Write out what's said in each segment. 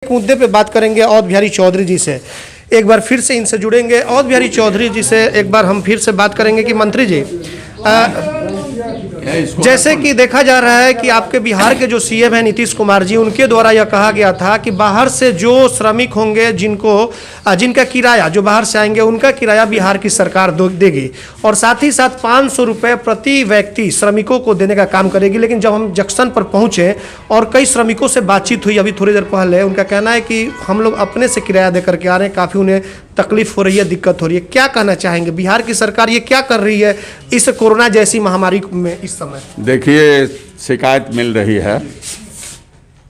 एक मुद्दे पे बात करेंगे अवध बिहारी चौधरी जी से, एक बार फिर से इनसे जुड़ेंगे। अवध बिहारी चौधरी जी से एक बार हम फिर से बात करेंगे कि मंत्री जी, जैसे कि देखा जा रहा है कि आपके बिहार के जो सीएम हैं नीतीश कुमार जी, उनके द्वारा यह कहा गया था कि बाहर से जो श्रमिक होंगे, जिनका किराया, जो बाहर से आएंगे उनका किराया बिहार की सरकार देगी और साथ ही साथ 500 रुपये प्रति व्यक्ति श्रमिकों को देने का काम करेगी। लेकिन जब हम जंक्शन पर पहुंचे और कई श्रमिकों से बातचीत हुई अभी थोड़ी देर पहले, उनका कहना है कि हम लोग अपने से किराया दे करके आ रहे हैं, काफ़ी उन्हें तकलीफ हो रही है, दिक्कत हो रही है। क्या कहना चाहेंगे, बिहार की सरकार ये क्या कर रही है इस कोरोना जैसी महामारी में इस समय? देखिए, शिकायत मिल रही है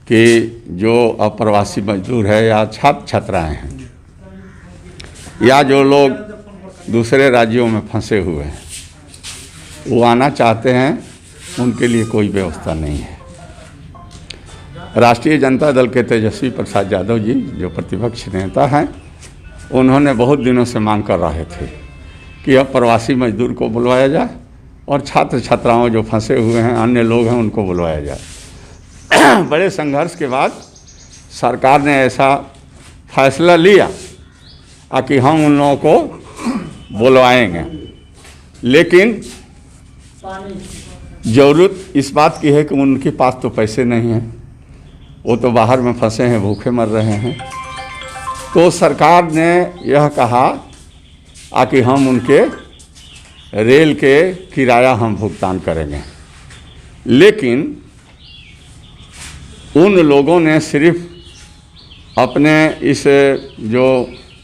कि जो अप्रवासी मजदूर है या छात्र छात्राएं हैं या जो लोग दूसरे राज्यों में फंसे हुए हैं, वो आना चाहते हैं, उनके लिए कोई व्यवस्था नहीं है। राष्ट्रीय जनता दल के तेजस्वी प्रसाद यादव जी, जो प्रतिपक्ष नेता हैं, उन्होंने बहुत दिनों से मांग कर रहे थे कि अब प्रवासी मजदूर को बुलवाया जाए और छात्र छात्राओं जो फंसे हुए हैं, अन्य लोग हैं, उनको बुलवाया जाए। बड़े संघर्ष के बाद सरकार ने ऐसा फैसला लिया कि हम उन लोगों को बुलवाएंगे, लेकिन ज़रूरत इस बात की है कि उनके पास तो पैसे नहीं हैं, वो तो बाहर में फंसे हैं, भूखे मर रहे हैं। तो सरकार ने यह कहा कि हम उनके रेल के किराया हम भुगतान करेंगे, लेकिन उन लोगों ने सिर्फ अपने इस जो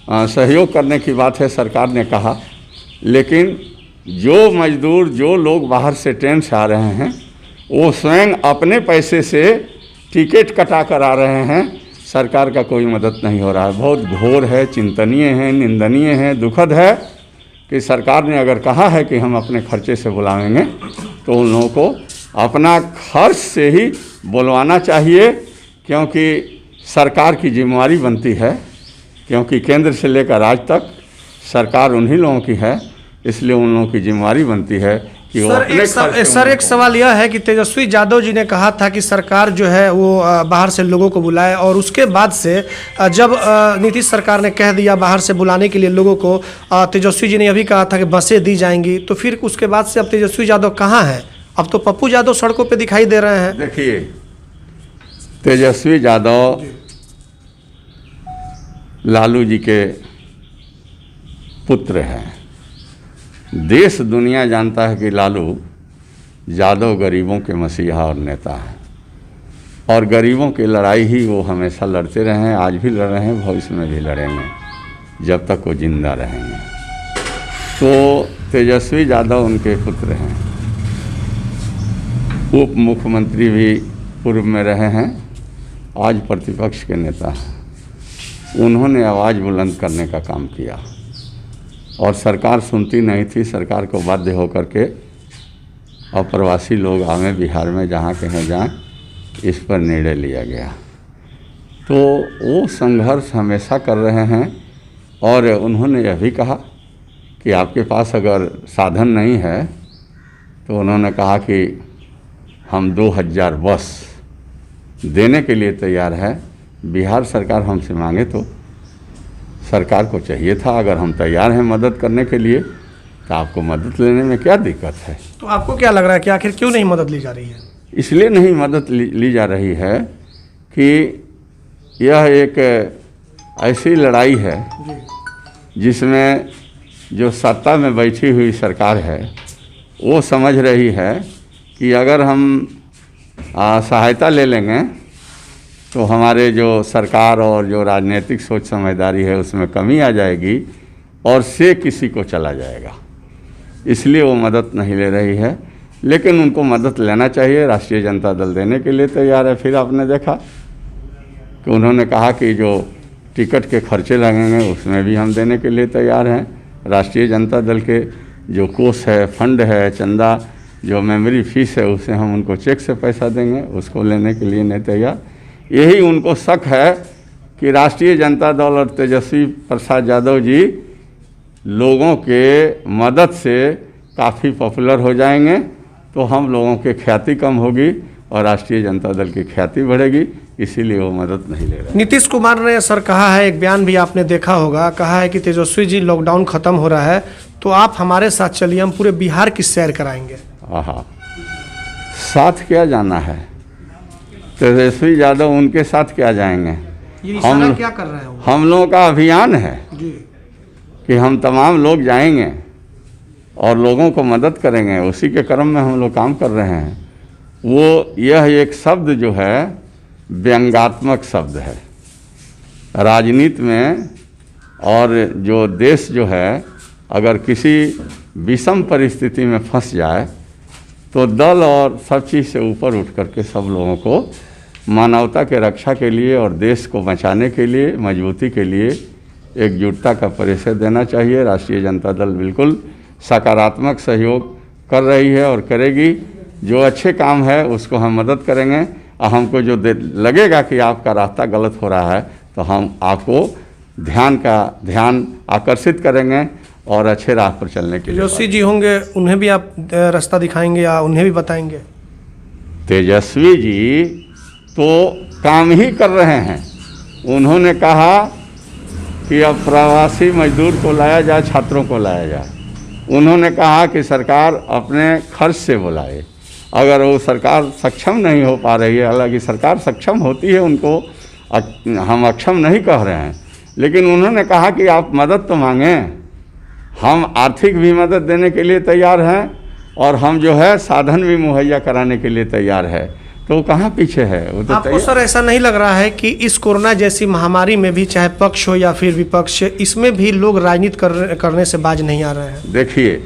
सहयोग करने की बात है सरकार ने कहा, लेकिन जो मजदूर, जो लोग बाहर से ट्रेन से आ रहे हैं, वो स्वयं अपने पैसे से टिकट कटा कर आ रहे हैं। सरकार का कोई मदद नहीं हो रहा है। बहुत घोर है, चिंतनीय है, निंदनीय है, दुखद है कि सरकार ने अगर कहा है कि हम अपने खर्चे से बुलाएंगे तो उन लोगों को अपना खर्च से ही बुलवाना चाहिए, क्योंकि सरकार की जिम्मेवारी बनती है, क्योंकि केंद्र से लेकर राज्य तक सरकार उन्हीं लोगों की है, इसलिए उन लोगों की जिम्मेवारी बनती है कि वो सर एक सवाल यह है कि तेजस्वी यादव जी ने कहा था कि सरकार जो है वो बाहर से लोगों को बुलाए, और उसके बाद से जब नीतीश सरकार ने कह दिया बाहर से बुलाने के लिए लोगों को, तेजस्वी जी ने अभी कहा था कि बसें दी जाएंगी, तो फिर उसके बाद से अब तेजस्वी यादव कहाँ हैं? अब तो पप्पू यादव सड़कों पे दिखाई दे रहे हैं। देखिए, तेजस्वी यादव लालू जी के पुत्र हैं। देश दुनिया जानता है कि लालू यादव गरीबों के मसीहा और नेता हैं, और गरीबों की लड़ाई ही वो हमेशा लड़ते रहे हैं, आज भी लड़ रहे हैं, भविष्य में भी लड़ेंगे जब तक वो जिंदा रहेंगे। तो तेजस्वी यादव उनके पुत्र हैं। उप मुख्यमंत्री भी पूर्व में रहे हैं, आज प्रतिपक्ष के नेता हैं। उन्होंने आवाज़ बुलंद करने का काम किया और सरकार सुनती नहीं थी। सरकार को बाध्य होकर के अप्रवासी लोग आवे बिहार में, जहाँ कहीं जाएं, इस पर निर्णय लिया गया। तो वो संघर्ष हमेशा कर रहे हैं, और उन्होंने यह भी कहा कि आपके पास अगर साधन नहीं है, तो उन्होंने कहा कि हम 2000 बस देने के लिए तैयार है। बिहार सरकार हमसे मांगे तो सरकार को चाहिए था, अगर हम तैयार हैं मदद करने के लिए, तो आपको मदद लेने में क्या दिक्कत है? तो आपको क्या लग रहा है कि आखिर क्यों नहीं मदद ली जा रही है? इसलिए नहीं मदद ली जा रही है कि यह एक ऐसी लड़ाई है जिसमें जो सत्ता में बैठी हुई सरकार है वो समझ रही है कि अगर हम सहायता ले लेंगे तो हमारे जो सरकार और जो राजनीतिक सोच समझदारी है उसमें कमी आ जाएगी और से किसी को चला जाएगा। इसलिए वो मदद नहीं ले रही है, लेकिन उनको मदद लेना चाहिए। राष्ट्रीय जनता दल देने के लिए तैयार है। फिर आपने देखा कि उन्होंने कहा कि जो टिकट के खर्चे लगेंगे उसमें भी हम देने के लिए तैयार हैं। राष्ट्रीय जनता दल के जो कोष है, फंड है, चंदा, जो मेमोरी फीस है, उसे हम उनको चेक से पैसा देंगे, उसको लेने के लिए नहीं तैयार। यही उनको शक है कि राष्ट्रीय जनता दल और तेजस्वी प्रसाद यादव जी लोगों के मदद से काफ़ी पॉपुलर हो जाएंगे, तो हम लोगों की ख्याति कम होगी और राष्ट्रीय जनता दल की ख्याति बढ़ेगी। इसीलिए वो मदद नहीं ले रहे। नीतीश कुमार ने सर कहा है, एक बयान भी आपने देखा होगा, कहा है कि तेजस्वी जी लॉकडाउन खत्म हो रहा है तो आप हमारे साथ चलिए, हम पूरे बिहार की सैर कराएंगे। आहा, साथ क्या जाना है? तेजस्वी यादव उनके साथ क्या जाएंगे? ये इशारा क्या कर रहे हैं वो? हम लोगों का अभियान है जी, कि हम तमाम लोग जाएंगे और लोगों को मदद करेंगे, उसी के क्रम में हम लोग काम कर रहे हैं। वो यह एक शब्द जो है व्यंग्यात्मक शब्द है राजनीति में, और जो देश जो है अगर किसी विषम परिस्थिति में फंस जाए तो दल और सब चीज़ से ऊपर उठ करके सब लोगों को मानवता के रक्षा के लिए और देश को बचाने के लिए, मजबूती के लिए एकजुटता का परिचय देना चाहिए। राष्ट्रीय जनता दल बिल्कुल सकारात्मक सहयोग कर रही है और करेगी। जो अच्छे काम है उसको हम मदद करेंगे, और हमको जो लगेगा कि आपका रास्ता गलत हो रहा है तो हम आपको ध्यान आकर्षित करेंगे और अच्छे राह पर चलने के लिए। तेजस्वी जी होंगे, उन्हें भी आप रास्ता दिखाएंगे या उन्हें भी बताएंगे? तेजस्वी जी तो काम ही कर रहे हैं। उन्होंने कहा कि अब प्रवासी मजदूर को लाया जाए, छात्रों को लाया जाए। उन्होंने कहा कि सरकार अपने खर्च से बुलाए। अगर वो सरकार सक्षम नहीं हो पा रही है, हालांकि सरकार सक्षम होती है, उनको हम अक्षम नहीं कह रहे हैं, लेकिन उन्होंने कहा कि आप मदद तो मांगें, हम आर्थिक भी मदद देने के लिए तैयार हैं और हम जो है साधन भी मुहैया कराने के लिए तैयार है। तो कहाँ पीछे है वो? तो आपको सर ऐसा नहीं लग रहा है कि इस कोरोना जैसी महामारी में भी, चाहे पक्ष हो या फिर विपक्ष, इसमें भी लोग राजनीति करने से बाज नहीं आ रहे हैं? देखिए,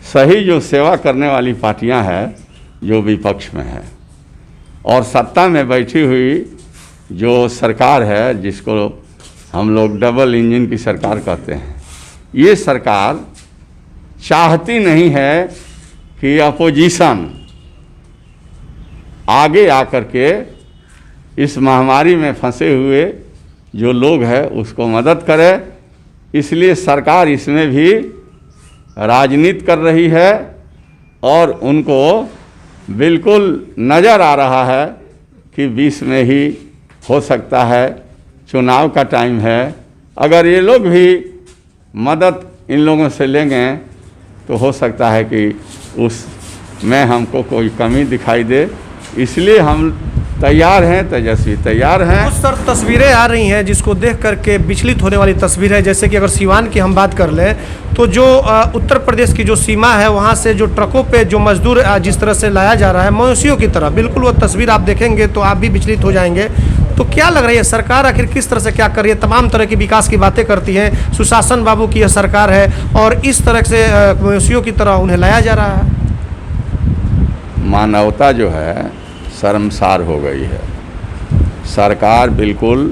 सही जो सेवा करने वाली पार्टियां हैं जो विपक्ष में है, और सत्ता में बैठी हुई जो सरकार है जिसको हम लोग डबल इंजन की सरकार कहते हैं, ये सरकार चाहती नहीं है कि अपोजिशन आगे आकर के इस महामारी में फंसे हुए जो लोग हैं उसको मदद करे। इसलिए सरकार इसमें भी राजनीति कर रही है और उनको बिल्कुल नज़र आ रहा है कि 20 में ही हो सकता है, चुनाव का टाइम है। अगर ये लोग भी मदद इन लोगों से लेंगे तो हो सकता है कि उसमें हमको कोई कमी दिखाई दे। इसलिए हम तैयार हैं, तेजस्वी तैयार हैं। कुछ सर तस्वीरें आ रही हैं जिसको देख करके विचलित होने वाली तस्वीर है। जैसे कि अगर सीवान की हम बात कर लें तो जो उत्तर प्रदेश की जो सीमा है वहाँ से जो ट्रकों पे जो मजदूर जिस तरह से लाया जा रहा है मवेशियों की तरह, बिल्कुल वो तस्वीर आप देखेंगे तो आप भी विचलित हो जाएंगे। तो क्या लग रही है सरकार आखिर किस तरह से क्या कर रही है? तमाम तरह की विकास की बातें करती है, सुशासन बाबू की यह सरकार है और इस तरह से मवेशियों की तरह उन्हें लाया जा रहा है। मानवता जो है शर्मसार हो गई है। सरकार बिल्कुल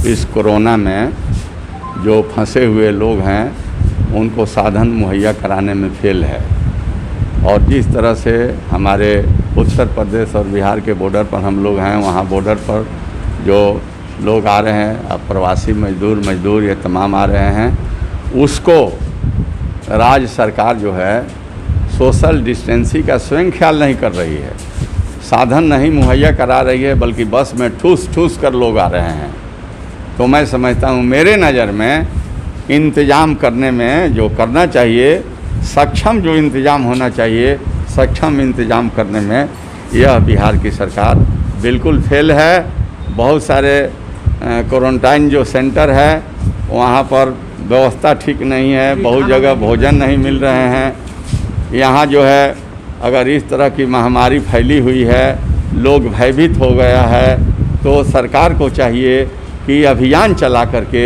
इस कोरोना में जो फंसे हुए लोग हैं उनको साधन मुहैया कराने में फेल है। और जिस तरह से हमारे उत्तर प्रदेश और बिहार के बॉर्डर पर हम लोग हैं, वहाँ बॉर्डर पर जो लोग आ रहे हैं, अब प्रवासी मजदूर ये तमाम आ रहे हैं, उसको राज्य सरकार जो है सोशल डिस्टेंसिंग का स्वयं ख्याल नहीं कर रही है, साधन नहीं मुहैया करा रही है, बल्कि बस में ठूस कर लोग आ रहे हैं। तो मैं समझता हूँ, मेरे नज़र में इंतज़ाम करने में जो करना चाहिए, सक्षम जो इंतज़ाम होना चाहिए, सक्षम इंतज़ाम करने में यह बिहार की सरकार बिल्कुल फेल है। बहुत सारे क्वारंटाइन जो सेंटर है वहाँ पर व्यवस्था ठीक नहीं है, बहुत जगह भोजन नहीं मिल रहे हैं। यहाँ जो है अगर इस तरह की महामारी फैली हुई है, लोग भयभीत हो गया है, तो सरकार को चाहिए कि अभियान चला करके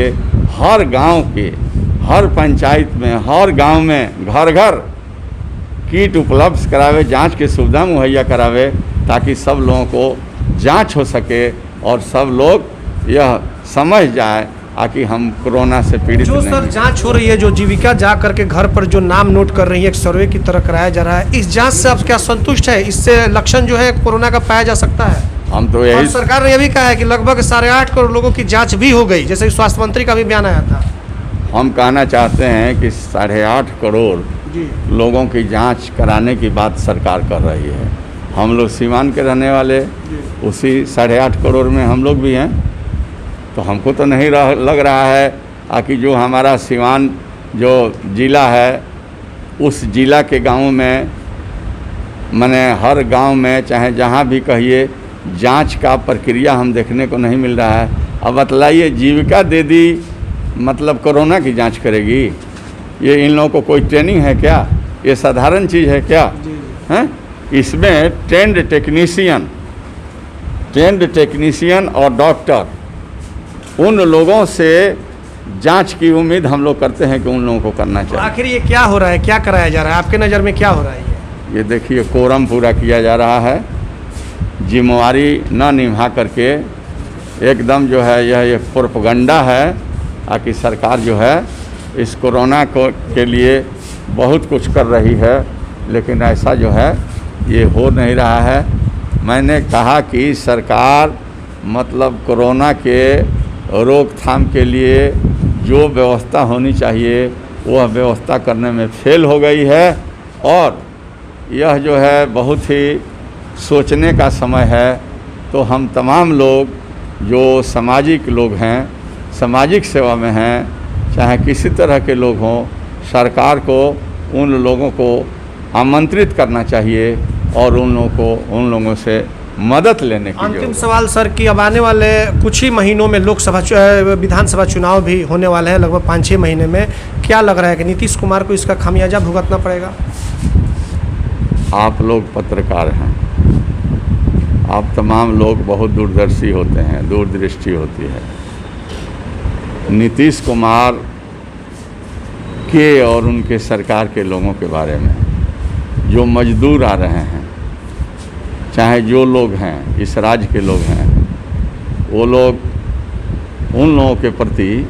हर गांव के, हर पंचायत में, हर गांव में घर घर किट उपलब्ध करावे, जांच की सुविधा मुहैया करावे, ताकि सब लोगों को जांच हो सके और सब लोग यह समझ जाए कि हम कोरोना से पीड़ित जो नहीं। सर जांच हो रही है, जो जीविका जा करके घर पर जो नाम नोट कर रही है, एक सर्वे की तरह कराया जा रहा है, इस जांच से आप क्या संतुष्ट है? इससे लक्षण जो है कोरोना का पाया जा सकता है? हम तो और यही, सरकार ने यह भी कहा है कि लगभग 8.5 करोड़ लोगों की जांच भी हो गई, जैसे स्वास्थ्य मंत्री का भी बयान आया था। हम कहना चाहते हैं कि 8.5 करोड़ जी, लोगों की जांच कराने की बात सरकार कर रही है। हम लोग सीवान के रहने वाले, उसी 8.5 करोड़ में हम लोग भी हैं। तो हमको तो नहीं लग रहा है कि जो हमारा सीवान जो ज़िला है, उस ज़िला के गाँव में माने हर गांव में चाहे जहां भी कहिए जांच का प्रक्रिया हम देखने को नहीं मिल रहा है। अब बतलाइए, जीविका दीदी मतलब कोरोना की जांच करेगी? ये इन लोगों को कोई ट्रेनिंग है क्या? ये साधारण चीज़ है क्या? हैं? इसमें ट्रेंड टेक्नीशियन और डॉक्टर, उन लोगों से जांच की उम्मीद हम लोग करते हैं कि उन लोगों को करना चाहिए। आखिर ये क्या हो रहा है, क्या कराया जा रहा है आपके नज़र में, क्या हो रहा है? ये देखिए, कोरम पूरा किया जा रहा है, जिम्मेवारी न निभा करके एकदम जो है यह एक प्रोपगंडा है कि सरकार जो है इस कोरोना के लिए बहुत कुछ कर रही है, लेकिन ऐसा जो है ये हो नहीं रहा है। मैंने कहा कि सरकार मतलब कोरोना के रोकथाम के लिए जो व्यवस्था होनी चाहिए वह व्यवस्था करने में फेल हो गई है, और यह जो है बहुत ही सोचने का समय है। तो हम तमाम लोग जो सामाजिक लोग हैं, सामाजिक सेवा में हैं, चाहे किसी तरह के लोग हों, सरकार को उन लोगों को आमंत्रित करना चाहिए और उन लोगों से मदद लेने की। अंतिम सवाल सर कि अब आने वाले कुछ ही महीनों में लोकसभा विधानसभा चुनाव भी होने वाले हैं, लगभग 5-6 महीने में। क्या लग रहा है कि नीतीश कुमार को इसका खामियाजा भुगतना पड़ेगा? आप लोग पत्रकार हैं, आप तमाम लोग बहुत दूरदर्शी होते हैं, दूरदृष्टि होती है। नीतीश कुमार के और उनके सरकार के लोगों के बारे में, जो मजदूर आ रहे हैं, चाहे जो लोग हैं इस राज्य के लोग हैं, वो लोग उन लोगों के प्रति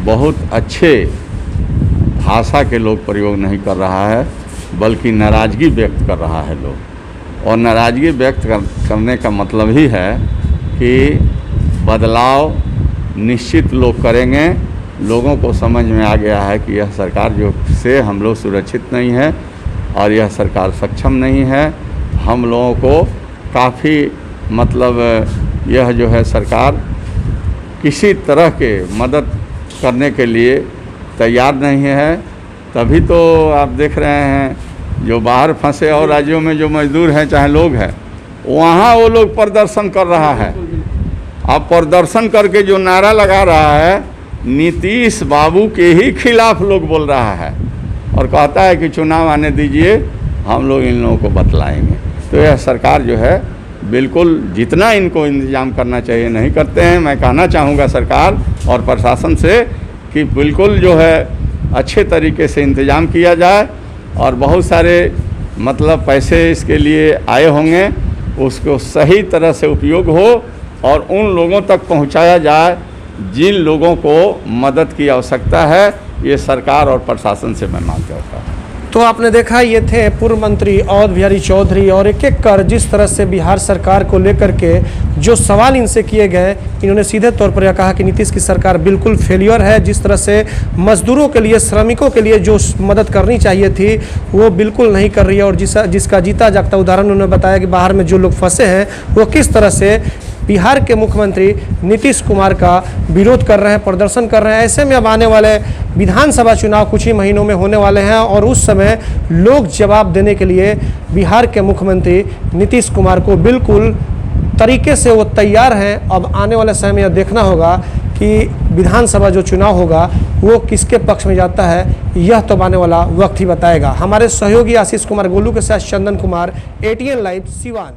बहुत अच्छे भाषा के लोग प्रयोग नहीं कर रहा है, बल्कि नाराज़गी व्यक्त कर रहा है लोग। और नाराज़गी व्यक्त करने का मतलब ही है कि बदलाव निश्चित लोग करेंगे। लोगों को समझ में आ गया है कि यह सरकार जो से हम लोग सुरक्षित नहीं है और यह सरकार सक्षम नहीं है। हम लोगों को काफ़ी मतलब यह जो है सरकार किसी तरह के मदद करने के लिए तैयार नहीं है। तभी तो आप देख रहे हैं जो बाहर फंसे और राज्यों में जो मजदूर हैं चाहे लोग हैं, वहाँ वो लोग प्रदर्शन कर रहा है। अब प्रदर्शन करके जो नारा लगा रहा है, नीतीश बाबू के ही खिलाफ लोग बोल रहा है और कहता है कि चुनाव आने दीजिए, हम लोग इन लोगों को बतलाएंगे। तो यह सरकार जो है बिल्कुल जितना इनको इंतजाम करना चाहिए नहीं करते हैं। मैं कहना चाहूँगा सरकार और प्रशासन से कि बिल्कुल जो है अच्छे तरीके से इंतज़ाम किया जाए और बहुत सारे मतलब पैसे इसके लिए आए होंगे, उसको सही तरह से उपयोग हो और उन लोगों तक पहुंचाया जाए जिन लोगों को मदद की आवश्यकता है। ये सरकार और प्रशासन से मैं मांग करता हूँ। तो आपने देखा, ये थे पूर्व मंत्री अवध बिहारी चौधरी, और एक एक कर जिस तरह से बिहार सरकार को लेकर के जो सवाल इनसे किए गए, इन्होंने सीधे तौर पर यह कहा कि नीतीश की सरकार बिल्कुल फेलियर है। जिस तरह से मजदूरों के लिए, श्रमिकों के लिए जो मदद करनी चाहिए थी वो बिल्कुल नहीं कर रही है। और जिसका जीता जागता उदाहरण उन्होंने बताया कि बाहर में जो लोग फंसे हैं वो किस तरह से बिहार के मुख्यमंत्री नीतीश कुमार का विरोध कर रहे हैं, प्रदर्शन कर रहे हैं। ऐसे में अब आने वाले विधानसभा चुनाव कुछ ही महीनों में होने वाले हैं और उस समय लोग जवाब देने के लिए बिहार के मुख्यमंत्री नीतीश कुमार को बिल्कुल तरीके से वो तैयार हैं। अब आने वाले समय में यह देखना होगा कि विधानसभा जो चुनाव होगा वो किसके पक्ष में जाता है, यह तो आने वाला वक्त ही बताएगा। हमारे सहयोगी आशीष कुमार गोलू के साथ चंदन कुमार, ATN लाइव, सिवान।